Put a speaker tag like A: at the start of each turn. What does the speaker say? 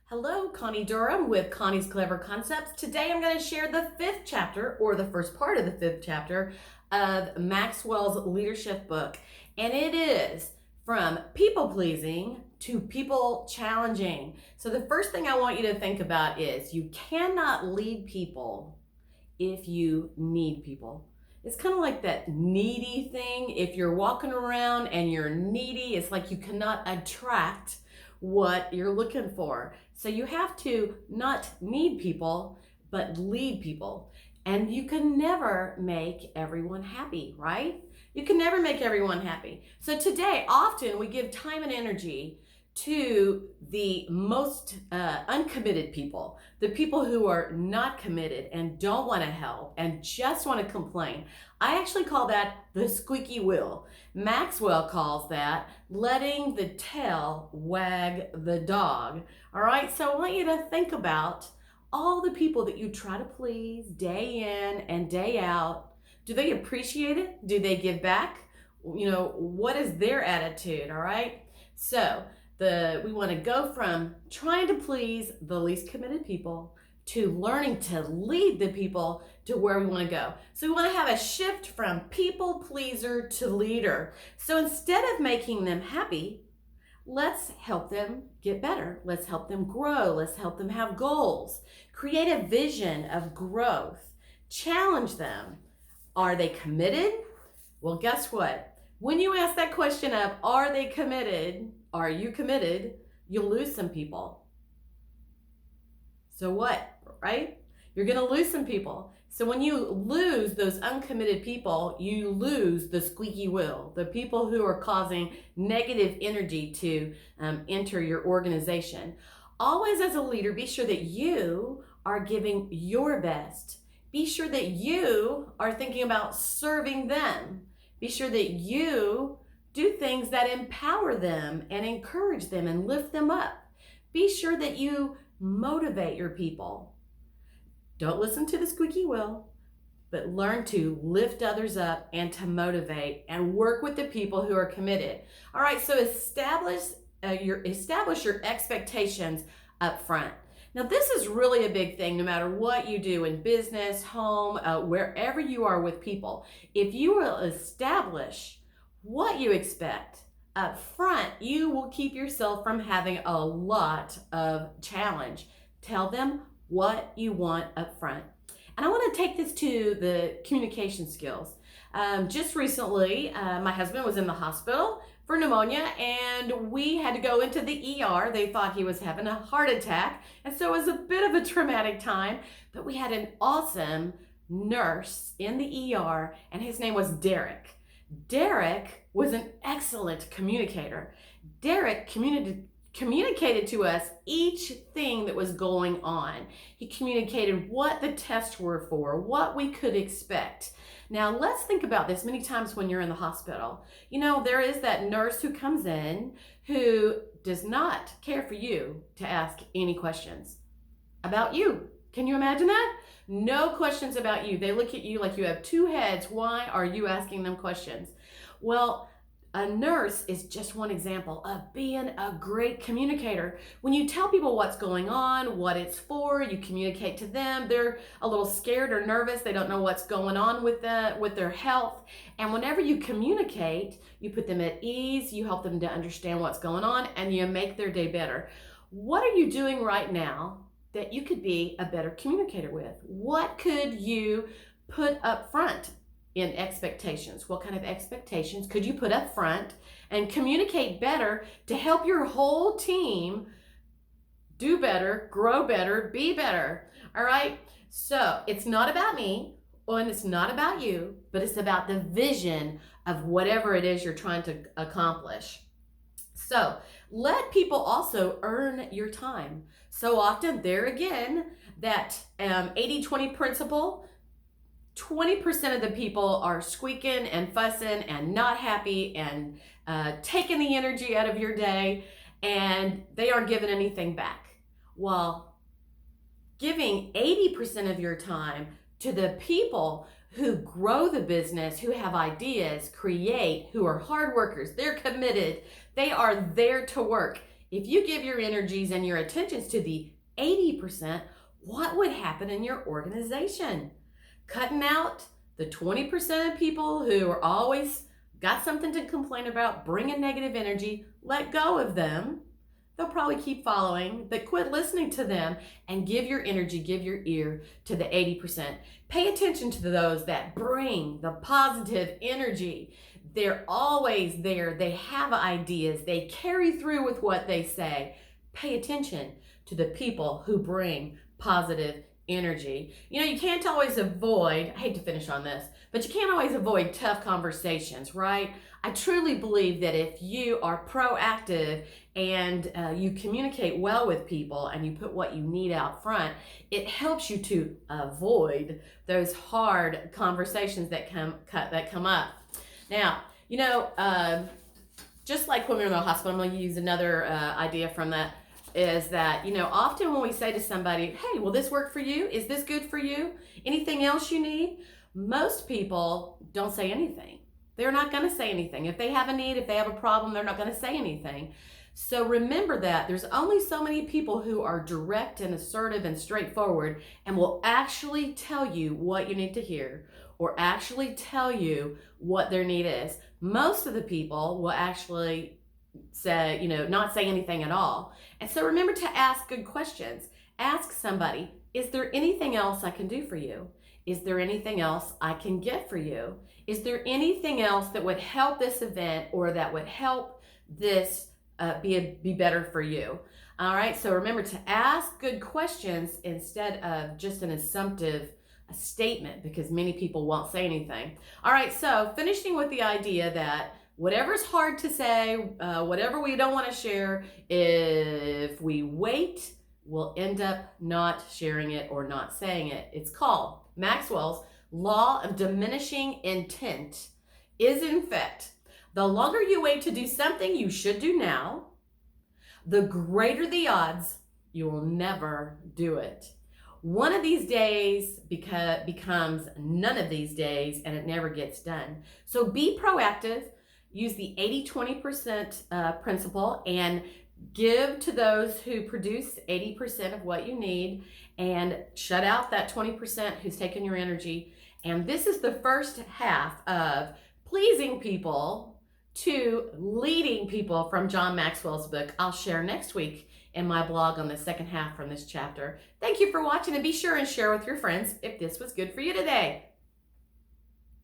A: Hello, Connie Durham with Connie's Clever Concepts. Today I'm going to share the fifth chapter, or the first part of the fifth chapter, of Maxwell's leadership book. And it is from people pleasing to people challenging. So the first thing I want you to think about is you cannot lead people if you need people. It's kind of like that needy thing. If you're walking around and you're needy, it's like you cannot attract what you're looking for. So you have to not need people, but lead people. And you can never make everyone happy, right? You can never make everyone happy. So today, often we give time and energy to the most uncommitted people, the people who are not committed and don't want to help and just want to complain. I actually call that the squeaky wheel. Maxwell calls that letting the tail wag the dog. All right, so I want you to think about all the people that you try to please day in and day out. Do they appreciate it? Do they give back? What is their attitude? All right, so we want to go from trying to please the least committed people to learning to lead the people to where we want to go. So we want to have a shift from people pleaser to leader. So instead of making them happy, let's help them get better. Let's help them grow. Let's help them have goals. Create a vision of growth. Challenge them. Are they committed? Well, guess what? When you ask that question of, are they committed? Are you committed? You'll lose some people. So what, right? You're going to lose some people. So when you lose those uncommitted people, you lose the squeaky wheel, the people who are causing negative energy to enter your organization. Always as a leader, be sure that you are giving your best. Be sure that you are thinking about serving them. Be sure that you do things that empower them and encourage them and lift them up. Be sure that you motivate your people. Don't listen to the squeaky wheel, but learn to lift others up and to motivate and work with the people who are committed. All right, so establish your expectations up front. Now, this is really a big thing no matter what you do in business, home, wherever you are with people. If you will establish what you expect up front, you will keep yourself from having a lot of challenge. Tell them what you want up front. And I want to take this to the communication skills. Just recently, my husband was in the hospital for pneumonia, and we had to go into the ER. They thought he was having a heart attack, and so it was a bit of a traumatic time, but we had an awesome nurse in the ER, and his name was Derek. Derek was an excellent communicator. Derek communicated to us each thing that was going on. He communicated what the tests were for, what we could expect. Now, let's think about this. Many times when you're in the hospital, there is that nurse who comes in who does not care for you to ask any questions about you. Can you imagine that? No questions about you. They look at you like you have two heads. Why are you asking them questions? Well, a nurse is just one example of being a great communicator. When you tell people what's going on, what it's for, you communicate to them. They're a little scared or nervous. They don't know what's going on with their health. And whenever you communicate, you put them at ease, you help them to understand what's going on, and you make their day better. What are you doing right now that you could be a better communicator with? What could you put up front in expectations? What kind of expectations could you put up front and communicate better to help your whole team do better, grow better, be better? All right, so it's not about me and it's not about you, but it's about the vision of whatever it is you're trying to accomplish. So let people also earn your time. So often, there again, that 80-20 principle, 20% of the people are squeaking and fussing and not happy and taking the energy out of your day, and they aren't giving anything back. While giving 80% of your time to the people who grow the business, who have ideas, create, who are hard workers, they're committed, they are there to work. If you give your energies and your attentions to the 80%, what would happen in your organization? Cutting out the 20% of people who are always got something to complain about, bringing negative energy, let go of them. They'll probably keep following, but quit listening to them and give your energy, give your ear to the 80%. Pay attention to those that bring the positive energy. They're always there. They have ideas. They carry through with what they say. Pay attention to the people who bring positive energy. You know, you can't always avoid, I hate to finish on this, but you can't always avoid tough conversations, right? I truly believe that if you are proactive and you communicate well with people and you put what you need out front, it helps you to avoid those hard conversations that come up. Now, you know, just like when we were in the hospital, I'm going to use another idea from that, is that, you know, often when we say to somebody, hey, will this work for you? Is this good for you? Anything else you need? Most people don't say anything. They're not going to say anything. If they have a need, if they have a problem, they're not going to say anything. So remember that there's only so many people who are direct and assertive and straightforward and will actually tell you what you need to hear or actually tell you what their need is. Most of the people will actually say, you know, not say anything at all. And so remember to ask good questions. Ask somebody, is there anything else I can do for you? Is there anything else I can get for you? Is there anything else that would help this event or that would help this be better for you? All right, so remember to ask good questions instead of just an assumptive statement, because many people won't say anything. All right, so finishing with the idea that whatever's hard to say, whatever we don't want to share, if we wait, we'll end up not sharing it or not saying it. It's called Maxwell's law of diminishing intent is in effect. The longer you wait to do something you should do now, the greater the odds you will never do it. One of these days becomes none of these days, and it never gets done. So be proactive. Use the 80-20% principle and give to those who produce 80% of what you need and shut out that 20% who's taking your energy. And this is the first half of pleasing people to leading people from John Maxwell's book. I'll share next week in my blog on the second half from this chapter. Thank you for watching, and be sure and share with your friends if this was good for you today.